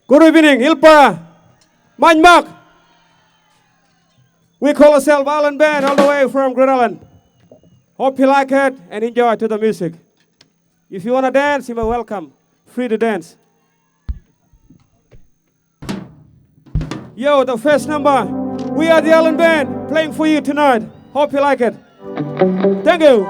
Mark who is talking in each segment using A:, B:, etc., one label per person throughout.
A: Good evening, Ilpa, Manjmak. We call ourselves Eylandt Band all the way from Great Island. Hope you like it and enjoy to the music. If you want to dance, you are welcome. Free to dance. Yo, the first number. We are the Eylandt Band playing for you tonight. Hope you like it. Thank you.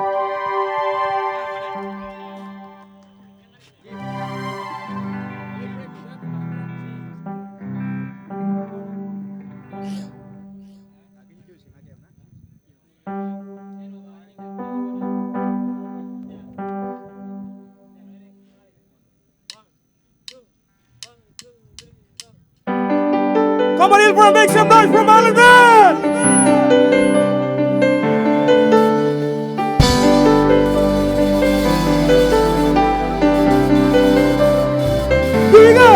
A: Come on, Ilpa, make some noise from Eylandt Band! Here we go!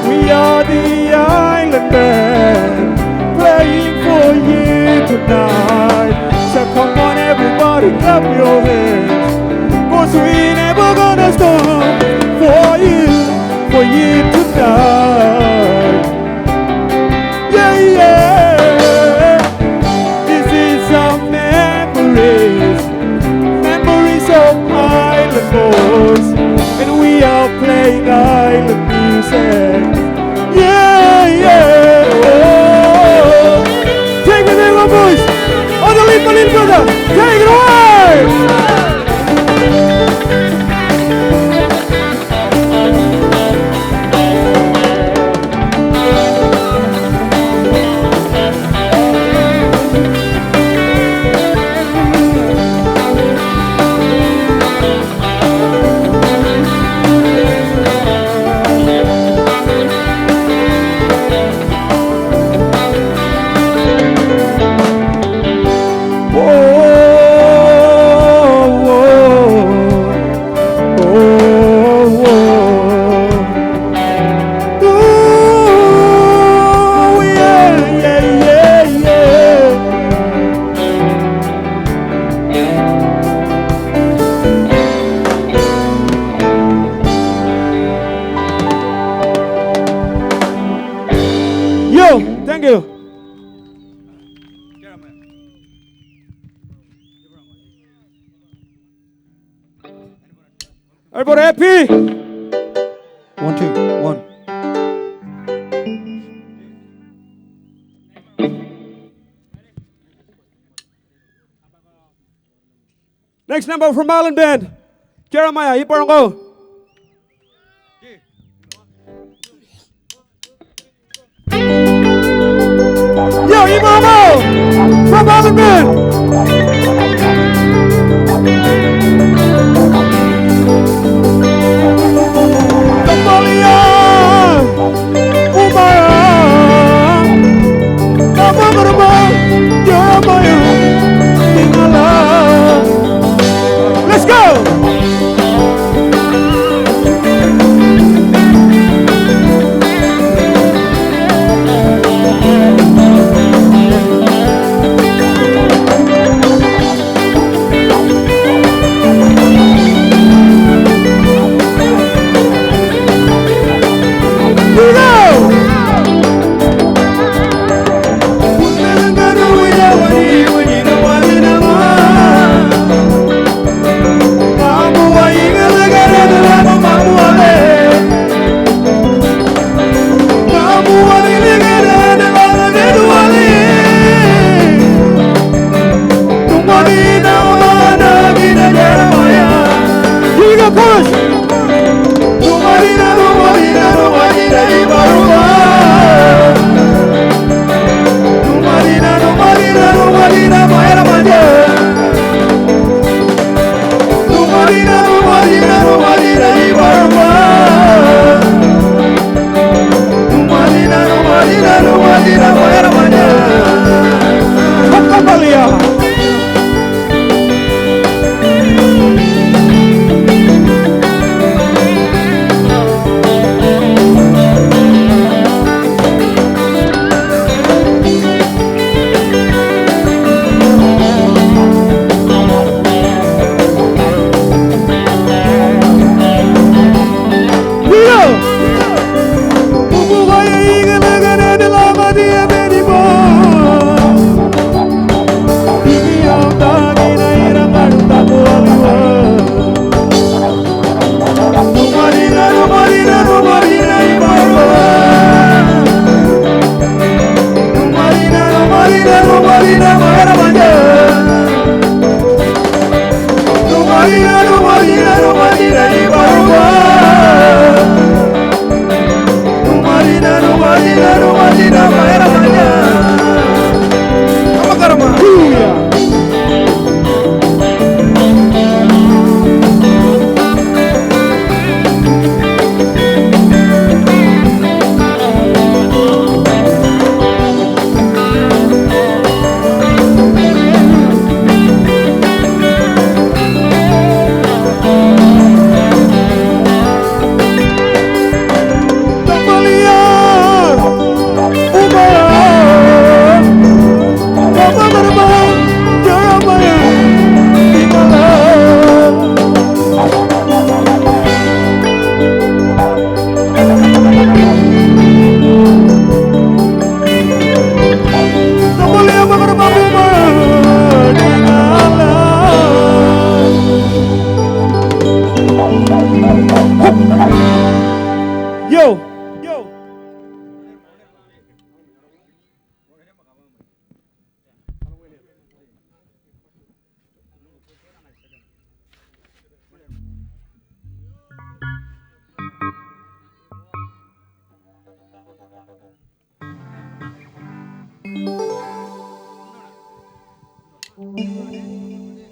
A: We are the Eylandt Band playing for you tonight. So come on everybody, clap your hands, 'cause we never gonna stop for you tonight. Yeah, yeah. This is some memories of Eylandt boys, and we are playing Eylandt music. Yeah, yeah. Oh. Take it away, my boys. On the lead, my little brother. Take it away. Thank you. Everybody happy? 1, 2, 1. Next number from Eylandt Band. Jeremiah, Iparango. Yo, Iparango from Eylandt Band. Let's go!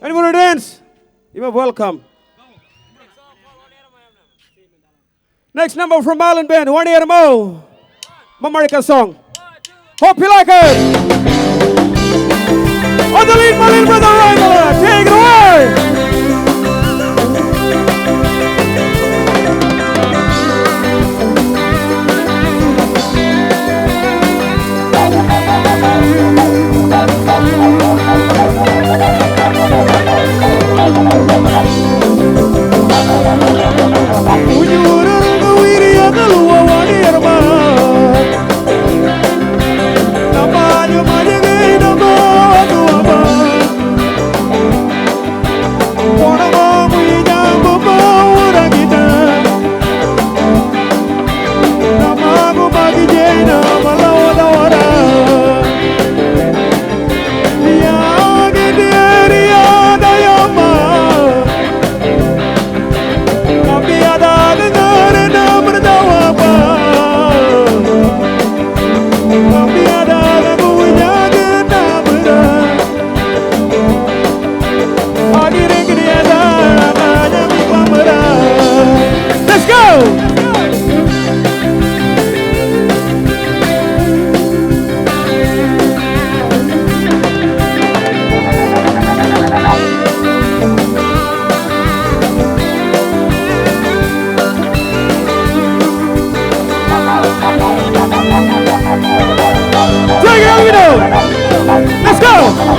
A: Anyone who dance? You are welcome. Next number from Eylandt Band, One Year Mo. American song. Hope you like it. On the lead, my little brother, right? Take it away. Let's go!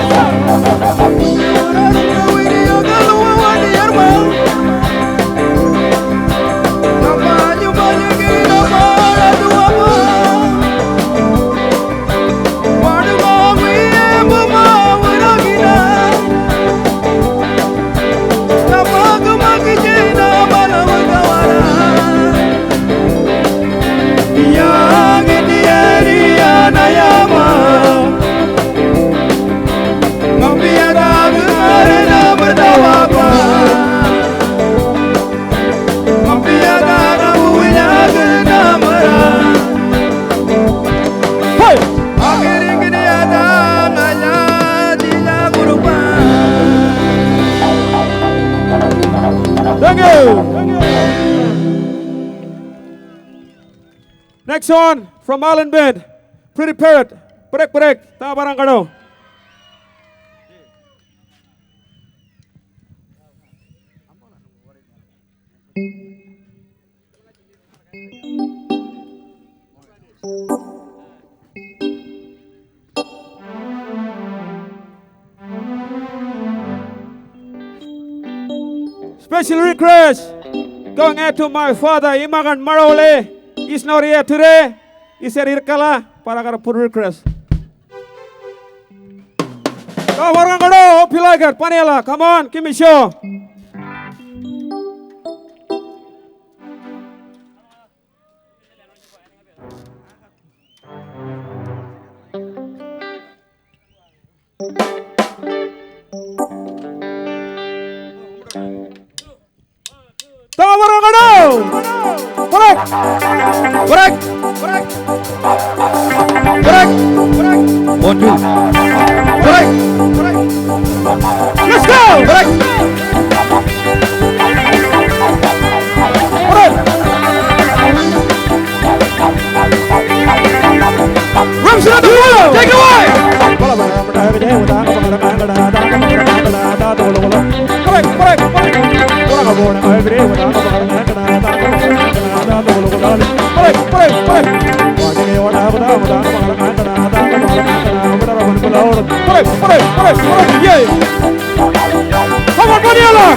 A: Thank you. Next one from Eylandt Band, Pretty Parrot. Break. Ta barang kado. Special request going out to my father, Imagan Marole. He's not here today. He said Irkala para kara put request. Go barang kado. Hope you like it. Baniyala, come on, give me show. Break.
B: 1, 2.
A: Break. Let's go. Break. Rums on the wall. Take it away. Yeah. Come on, Baniyala.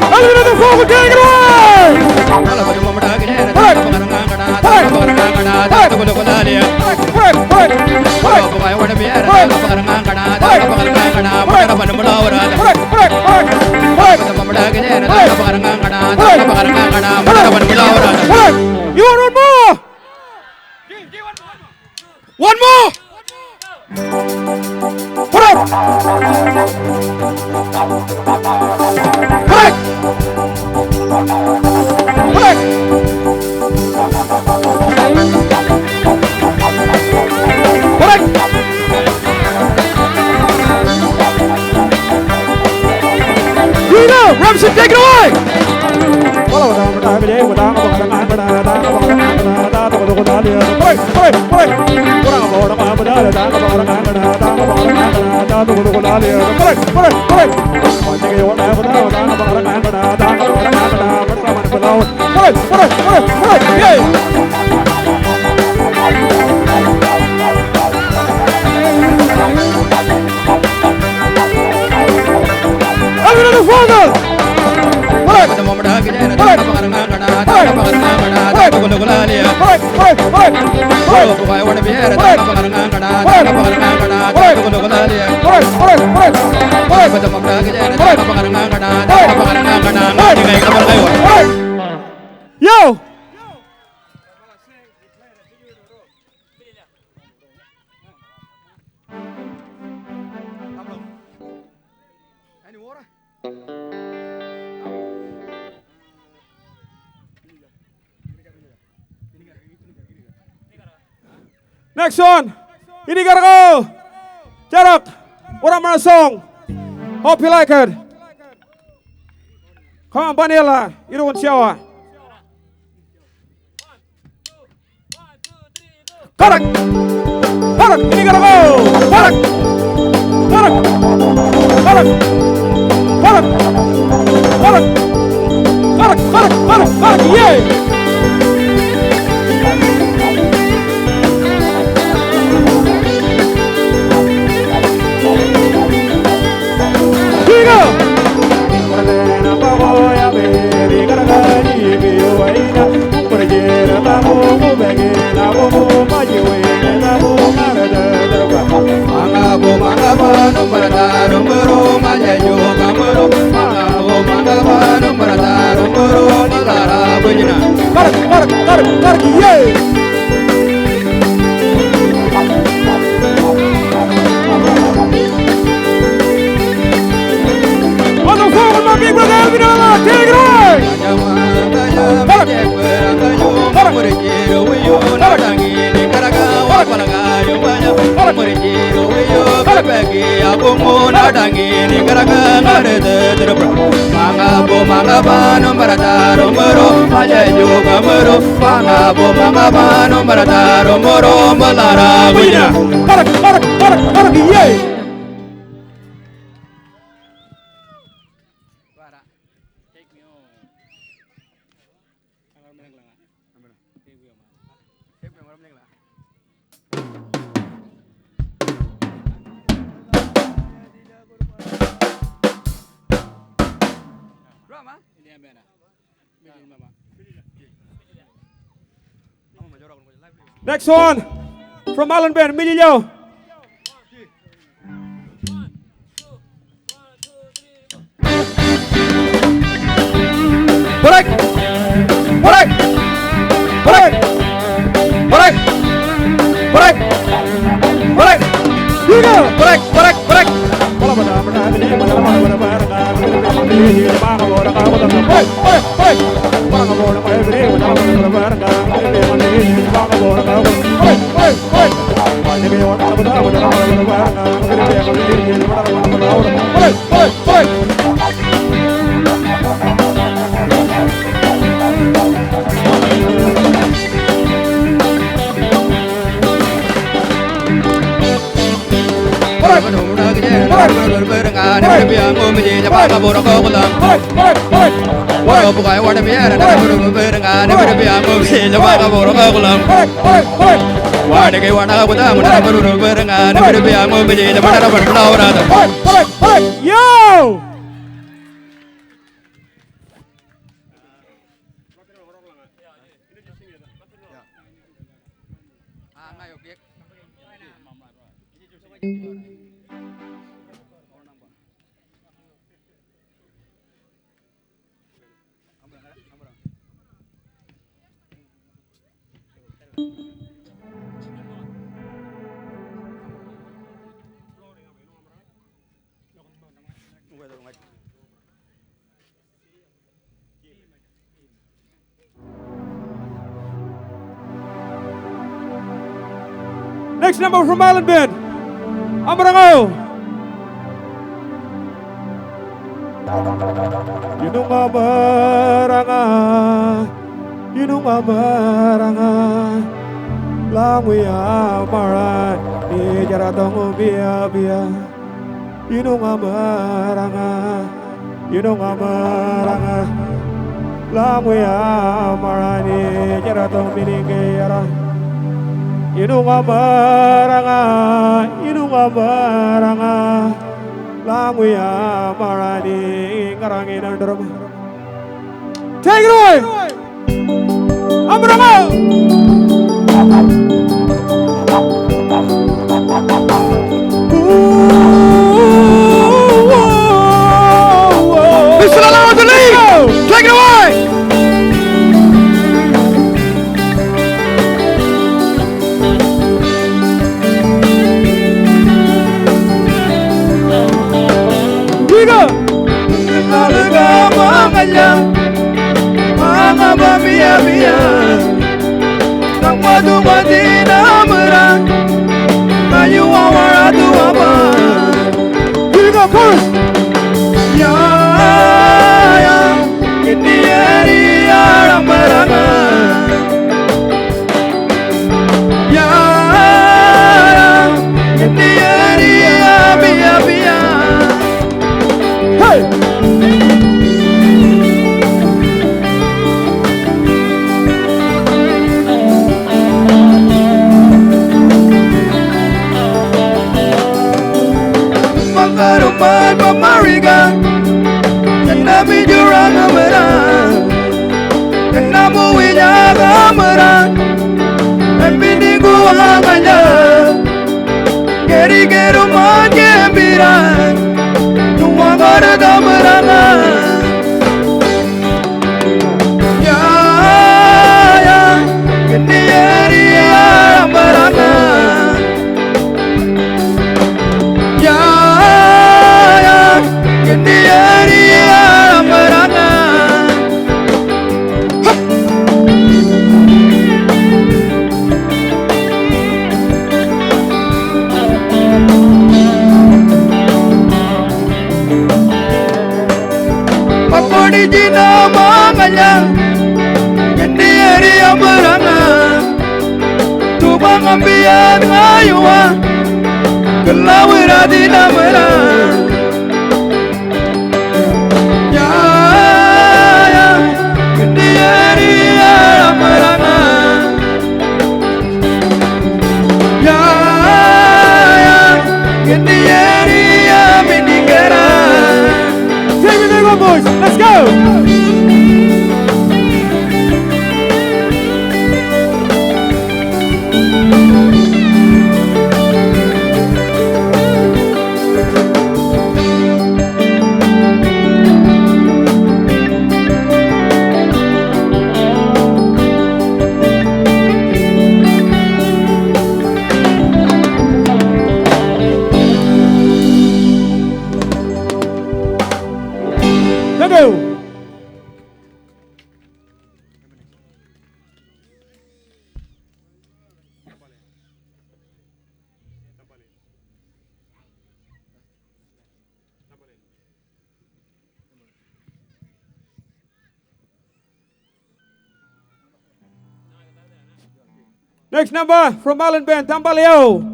A: Another forward, take it away. You want one more? One more! Put up! Break! Break! Yo! Next one, ini gotta go. Jarak, orang mana song. Hope you like it. Come on, Baniyala, you don't shower. Karak, karak, ini gotta go. Karak, karak, karak, karak, karak, karak, karak, karak, karak, yeah. Next one from Eylandt Band, Mililio. Break, break, break, break, break, break. You go, break, break, break. Yo! Next number from Eylandt Band. Amarango. Yunung amaranga, yunung amaranga, Languya mara ni jaratong bia bia. Inung amaranga, inung amaranga. Languya mara ni jaratong biningera. Inung amaranga, inung amaranga. Languya mara ni ngarangin androm. Take it away. Amaranga.
B: Mr. Allowed to leave. Take it away.
A: We go. We go, chorus. Hey. Boys, let's go! Next number from Eylandt Band, Tambaleo.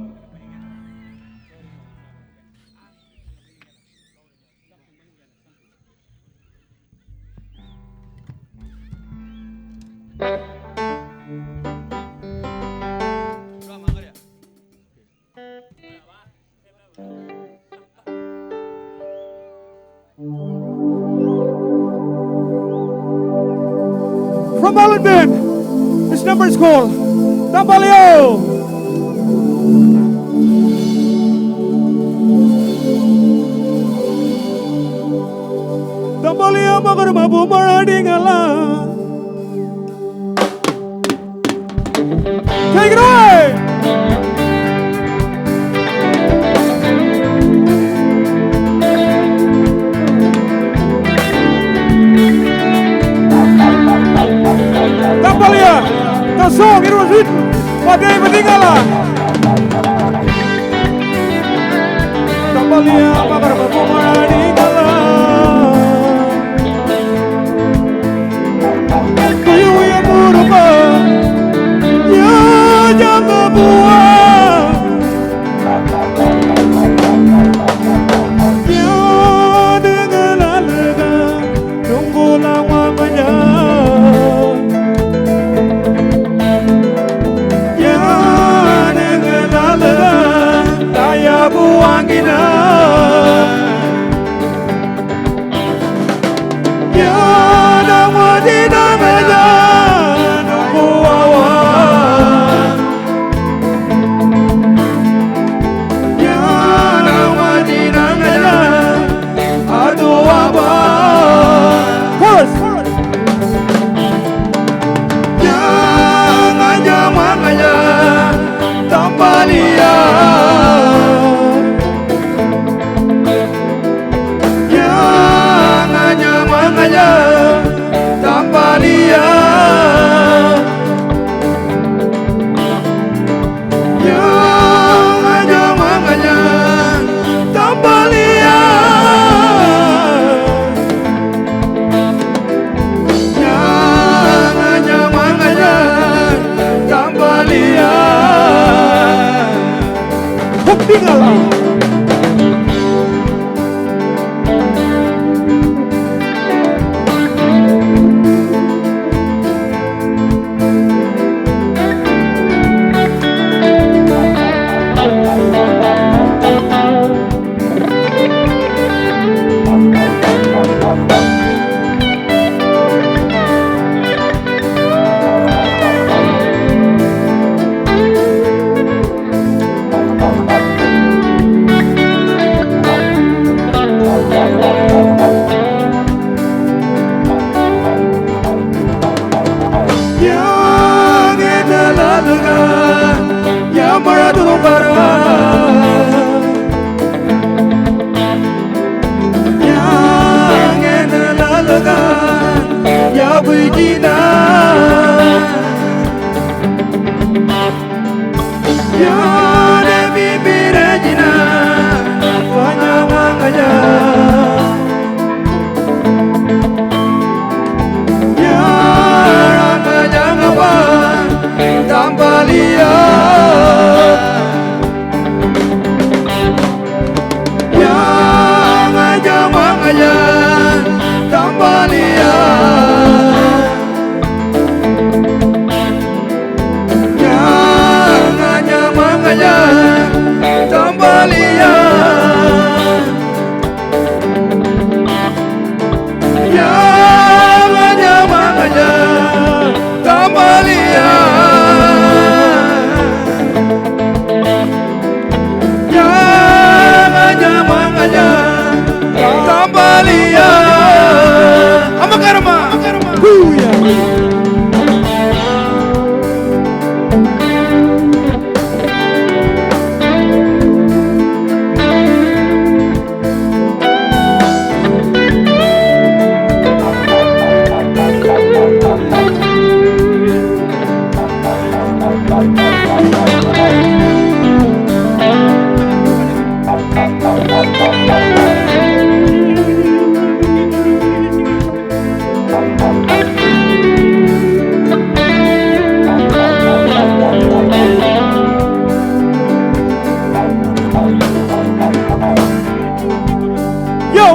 A: From Eylandt Band, this number is called Tambaleo. Tambaleo magarma bumarading ala. Take it away. Tambaleo, the song it was written by David Ingala. Tambaleo magarma bumarading ala. Jangan
C: bina yana wadina ngaya nuwawa yana wadina ngaya aduwawa
A: Chorus.
C: ngaya ngaya tambalia ngaya tambalia ngaya tambalia ngaya tambalia
A: Baniyala.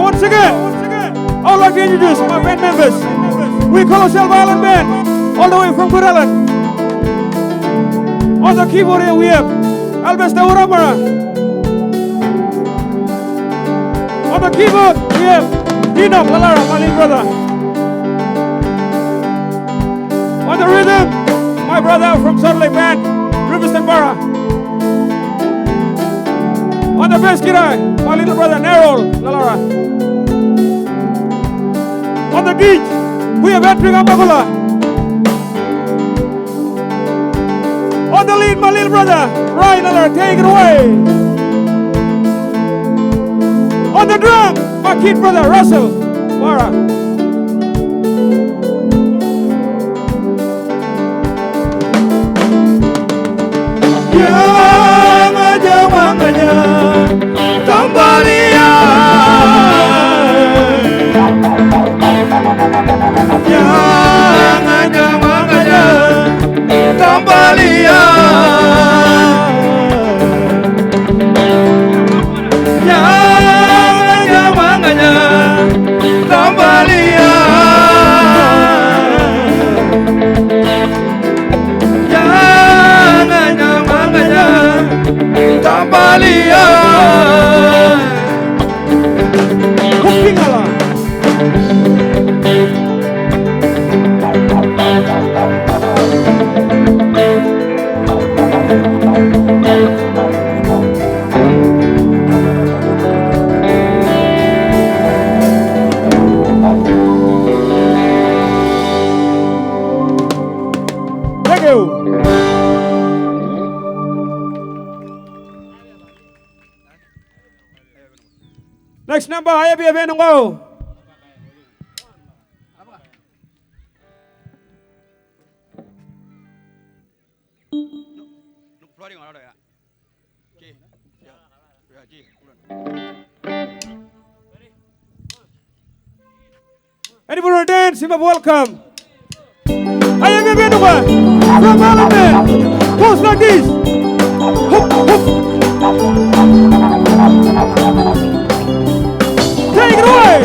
A: Once again, I would like to introduce my band members. We call ourselves Eylandt Band, all the way from Eylandt. On the keyboard here we have Albert Uramara. On the keyboard we have Dino Lalara, my little brother. On the rhythm, my brother from Salt Lake Band, Riverston Barra. On the bass guitar, my little brother Nerol Lalara. On the beach, we have Patrick Amagula. On the lead, my little brother Ryan Lalara, take it away. On the drum, my kid brother Russell Mara.
C: Tambalia balia.
A: Kupingala. Thank you. Next number, I have a go. Anybody want to dance? You're welcome. I am a Venuba from Eylandt. Pose like this. Hop, hop. Take it away.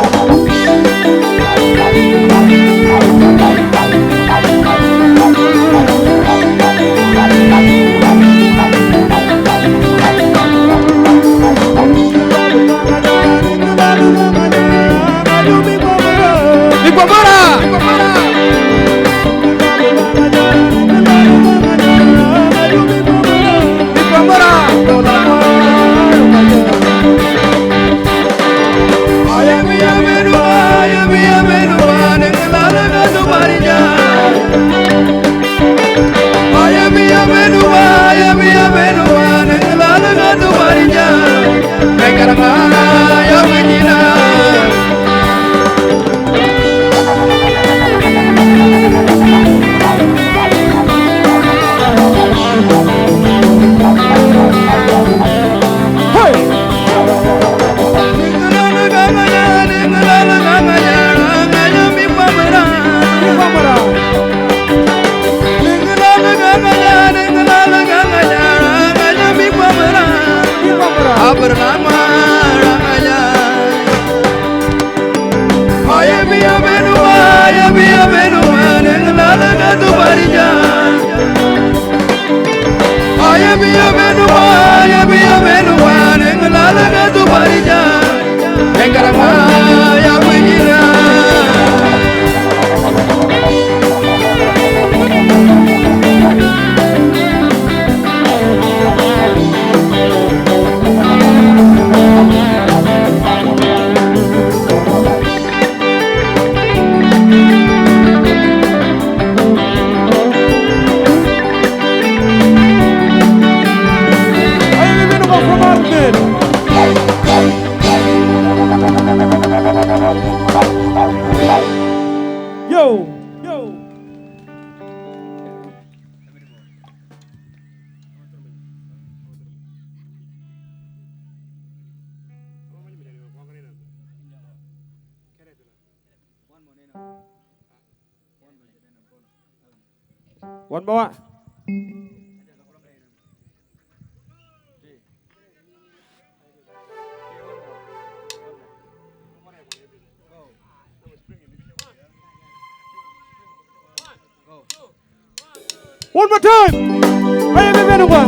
A: One more. One more time. I am a Venuba.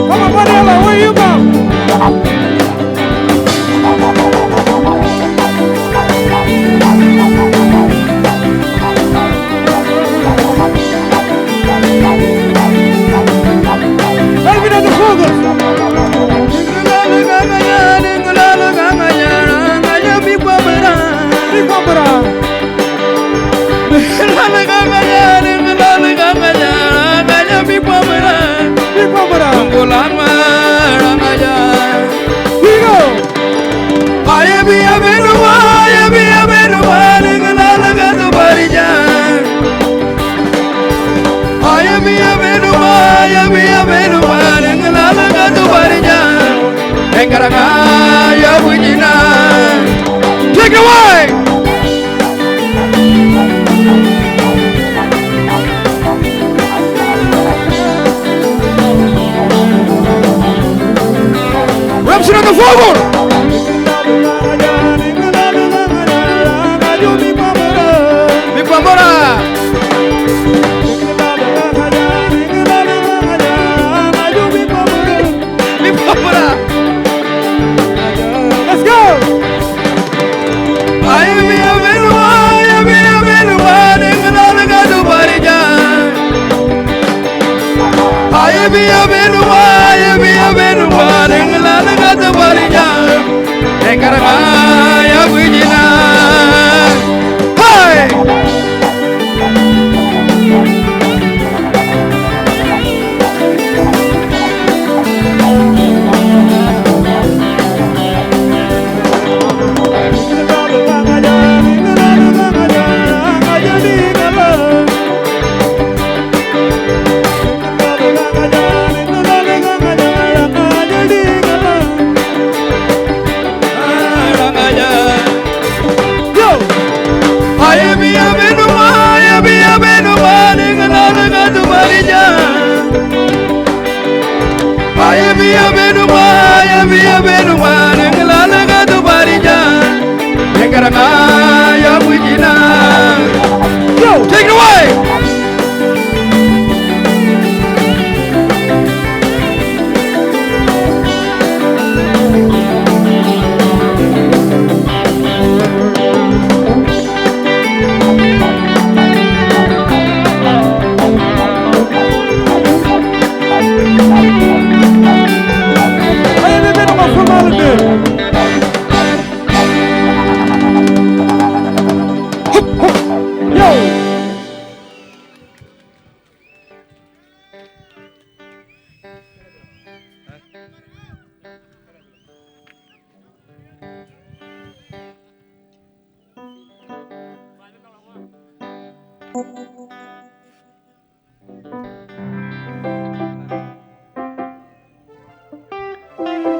A: Come on, Baniyala, where you go? Take it away! Ramsey on the forward!
B: Take it away!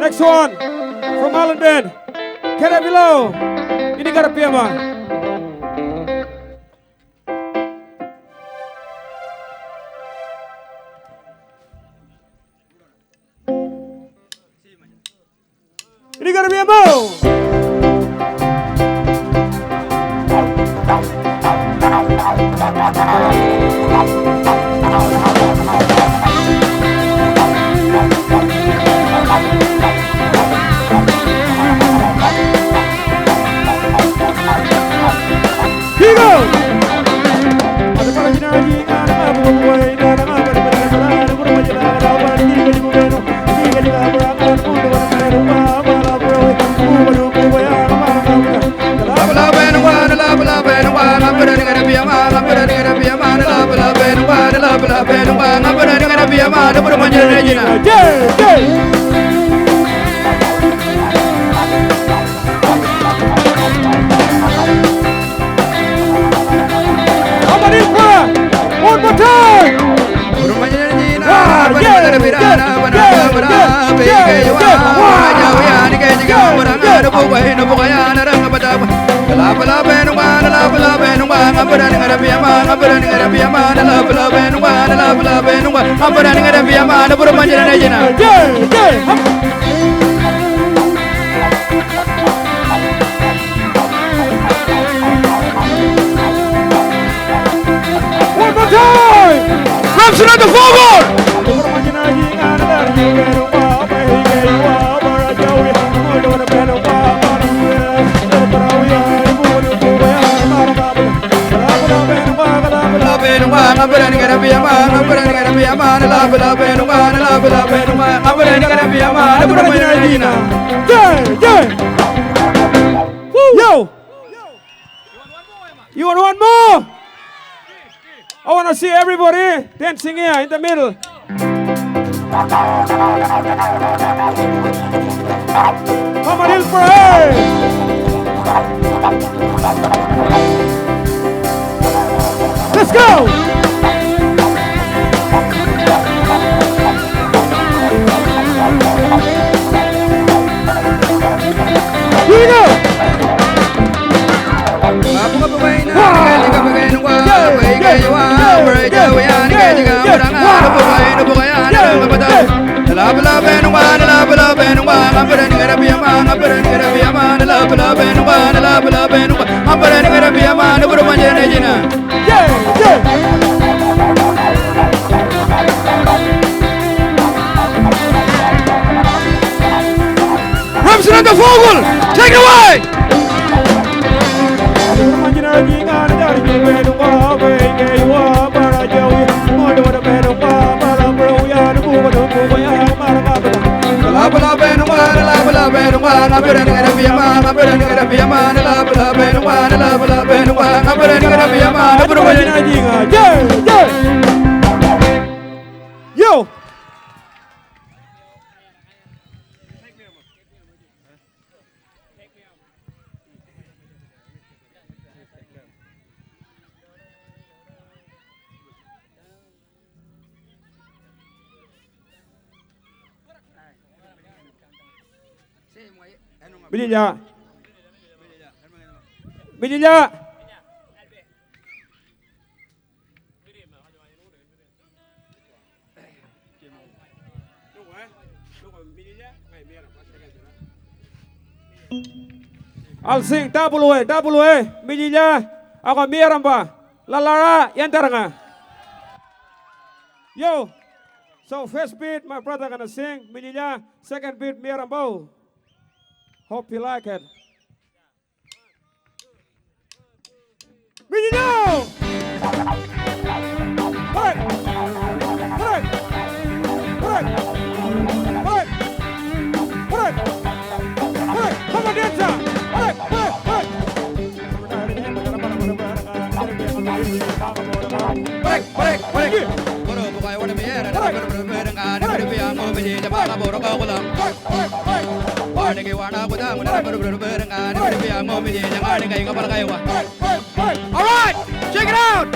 A: Next one from Eylandt Band. Get it below. Ini got a piano. Ini got a piano. Here you go. One more time. One more time.
B: Ramson at the forward!
A: Yo! You want one more? I want to see everybody dancing here in the middle. Come on, Ilfred! Let's go! Here we go!
B: Ramson at the forward! Take it away!
A: Yo! Baniyala. Baniyala. I'll sing double way, Baniyala. Ako miram ba? Lalara, yantaranga. Yo. So first beat, my brother gonna sing, Baniyala. Second beat, miram ba. Hope you like it. Baniyala! Hey! Hey! Hey! Hey! Hey! Hey! Come on, dancer! Hey! Hey! Hey!
B: All right, check it out.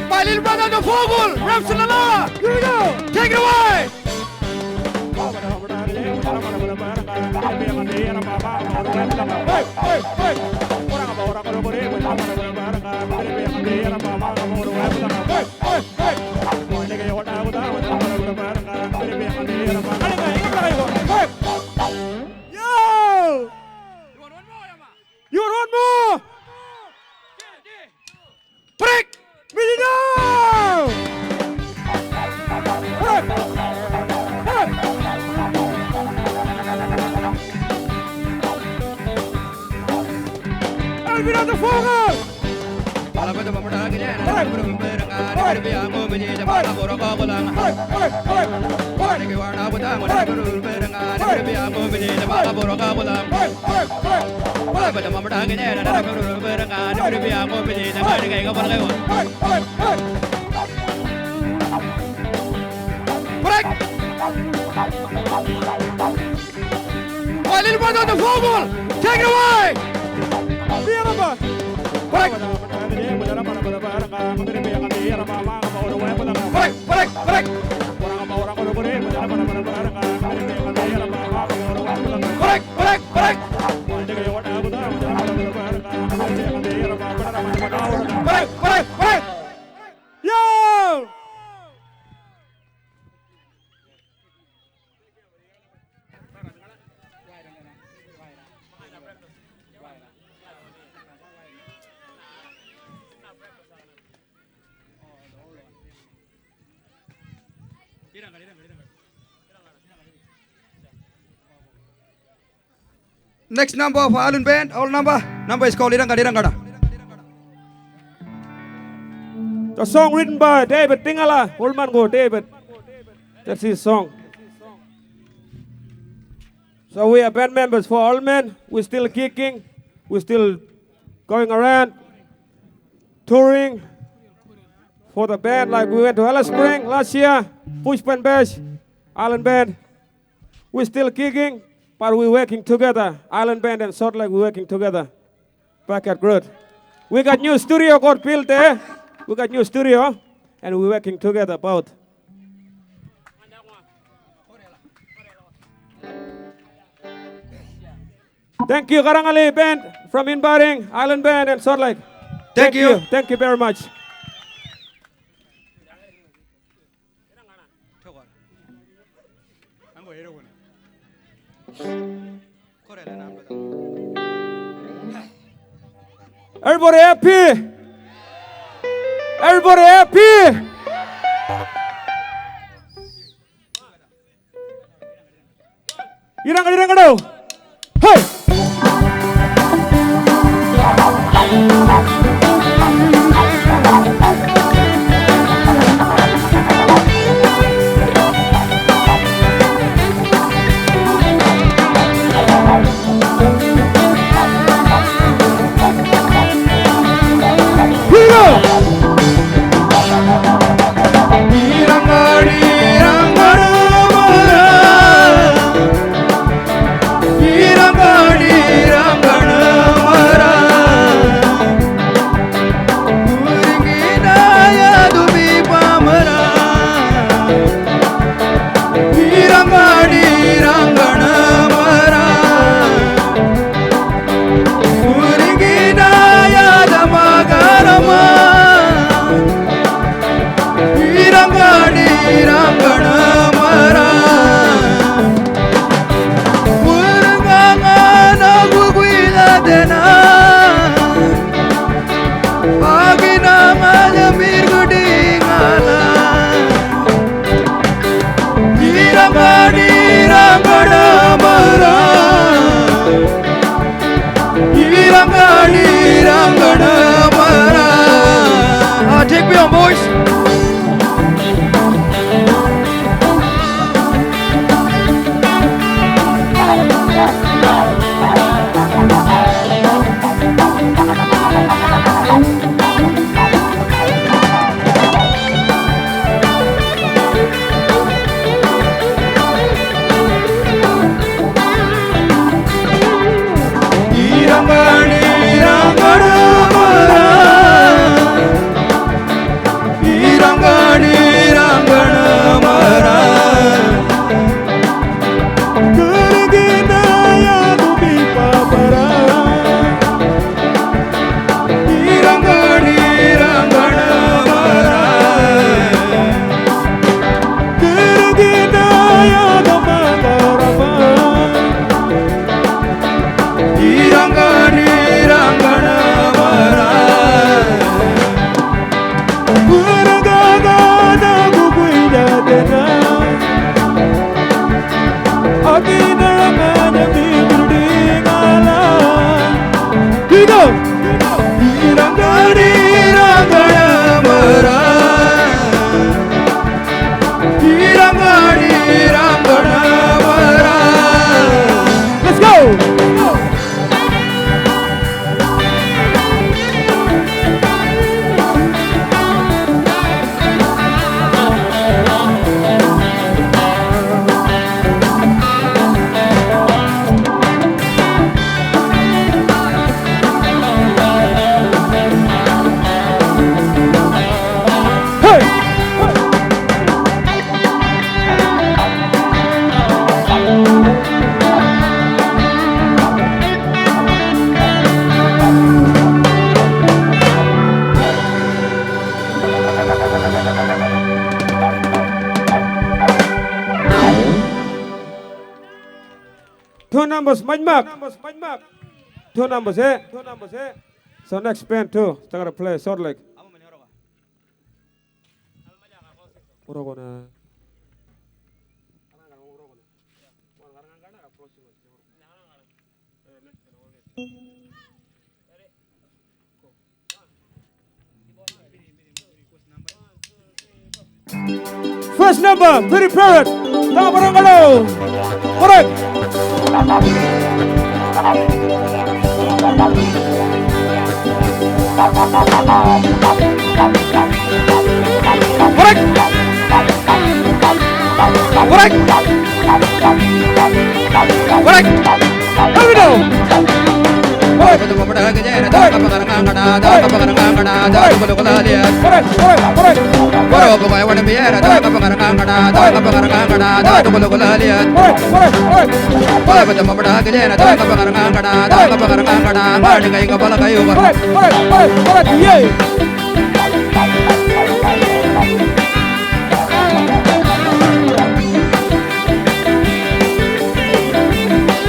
B: My little brother, the Fogel, Ramsalala.
A: Here we go!
B: Take it away.
A: Yo! You want one more?
B: Break.
A: Baniyala! Hey! Hey! Elvin on the Fogel!
B: Break. My little brother, the Fogel, take it away.
A: Miramba!
B: Break. Break. Break. Break.
A: Yo!
C: Next number of Eylandt band, all number is called Irangada.
A: The song written by David Tingala. Old man go, David. That's his song. So we are band members for all men. We're still kicking. We're still going around, touring for the band. Like we went to Alice Spring last year, Push Band Bash, Eylandt Band. We're still kicking, but we're working together. Eylandt Band and Salt Lake, we're working together back at Groot. We got new studio got built there. We got new studio, and we're working together both. Thank you, Karangali Band from Inbaring, Eylandt Band, and Salt Lake.
C: Thank you.
A: Thank you very much. Everybody happy? Everybody happy? Irang. Hey!
B: down, boys.
A: Let's go! Two numbers, Majmak. Two numbers, eh? So next band too. They're gonna play short leg. First number, pretty parrot. Tabarangalo. Correct. Correct. Here we go.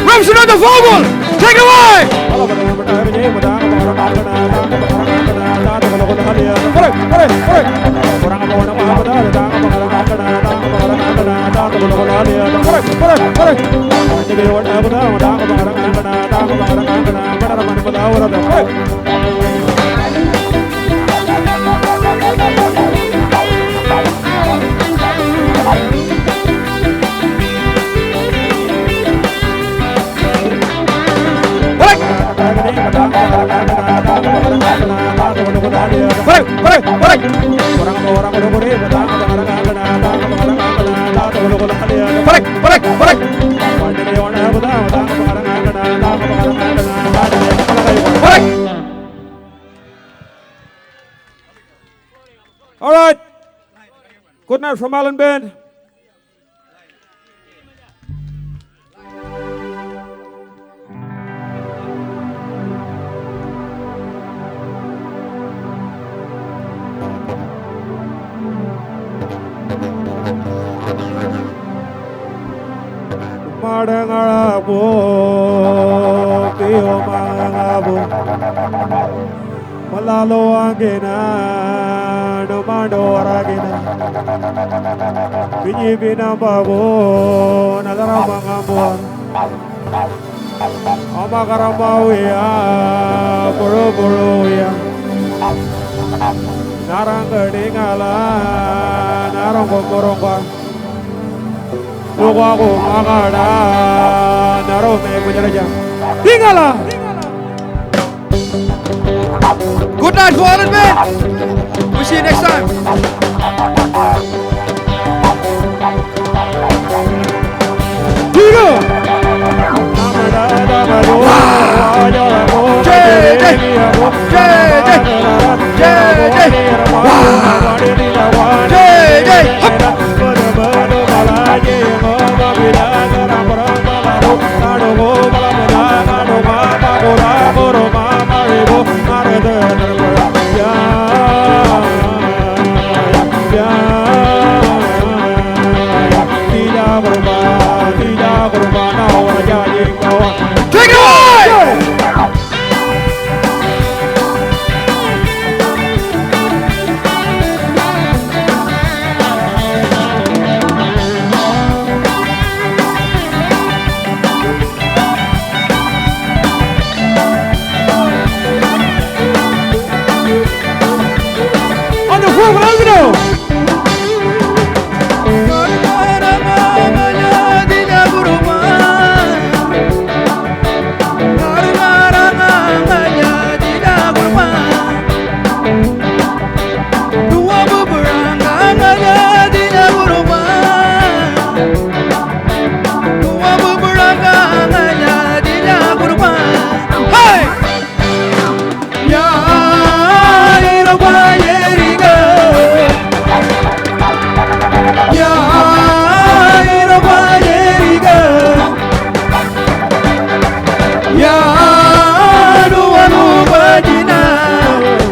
A: Ramson on the forward. Take it away. All right. Good night from Eylandt Band. Madangarabu, Pio Mangabu, Malalo Angina, Nomando Aragina, Pinibina Babu, Nadaramangambon, Amakaramawia, Buruburuya. Naranga dingala, narongo moronga. Lugago magada, narome mujaraja. Dingala.
C: Good night for Eylandt band. We'll see you next time.
A: Digo.
B: Take it away!
A: On the floor, let me know.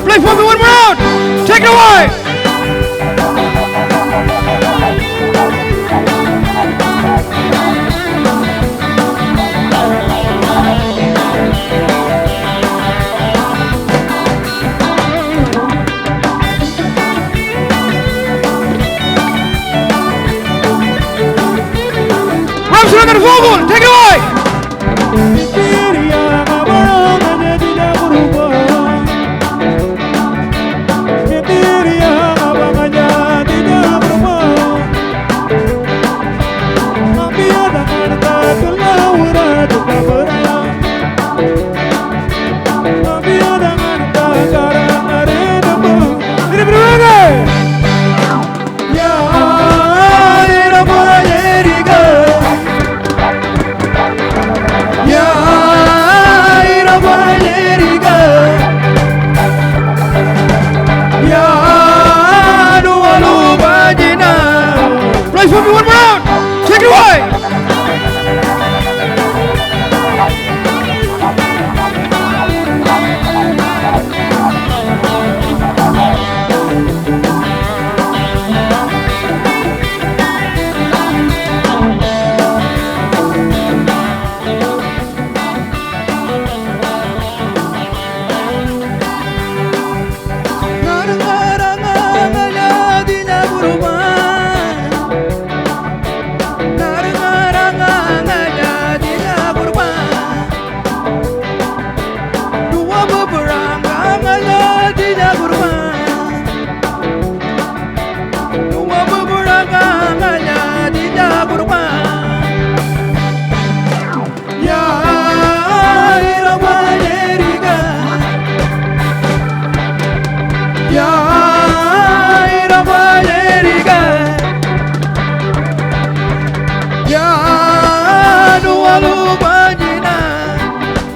B: Play for me one more round. Take it away. Ramsey, look at the football. Take it away. Play for me one more round. Take it away.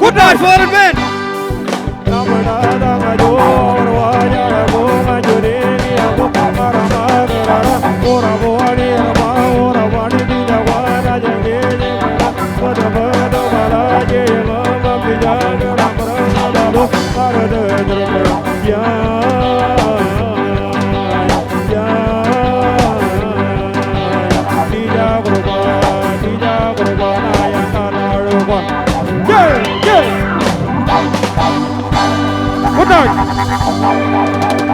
B: Good night for Eylandt band.
A: Good night.